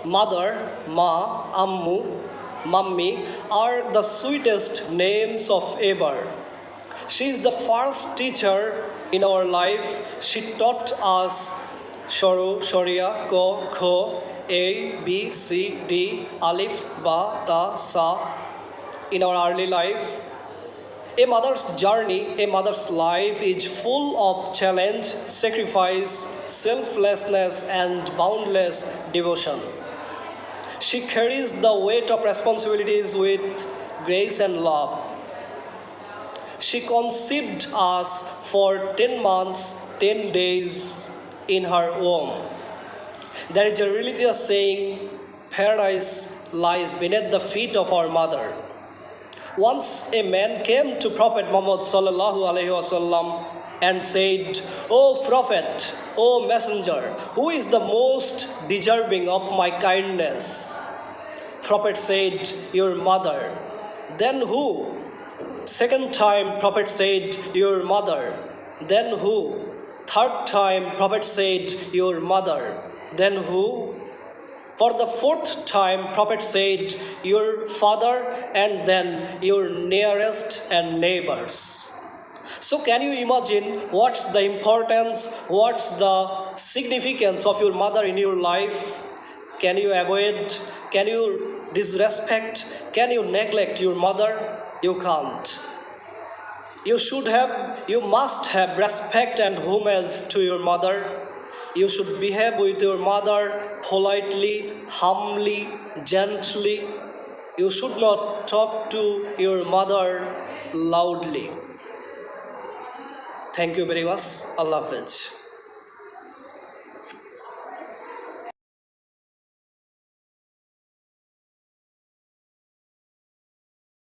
Mother, Ma, Ammu, Mummy are the sweetest names of ever. She is the first teacher in our life. She taught us Shoro, Shoria, Ko, Kho, A, B, C, D, Alif, Ba, Ta, Sa in our early life. A mother's journey, a mother's life is full of challenge, sacrifice, selflessness, and boundless devotion. She carries the weight of responsibilities with grace and love. She conceived us for 10 months, 10 days in her womb. There is a religious saying, paradise lies beneath the feet of our mother. Once a man came to Prophet Muhammad sallallahu alaihi wasallam and said, "O Prophet, O Messenger, who is the most deserving of my kindness?" Prophet said, "Your mother." "Then who?" Second time, Prophet said, "Your mother." "Then who?" Third time, Prophet said, "Your mother." "Then who?" For the fourth time, Prophet said, "Your father," and then your nearest and neighbors. So can you imagine what's the importance, what's the significance of your mother in your life? Can you avoid, can you disrespect, can you neglect your mother? You can't. You must have respect and homage to your mother. You should behave with your mother politely, humbly, gently. You should not talk to your mother loudly. Thank you very much. Allah Hafiz.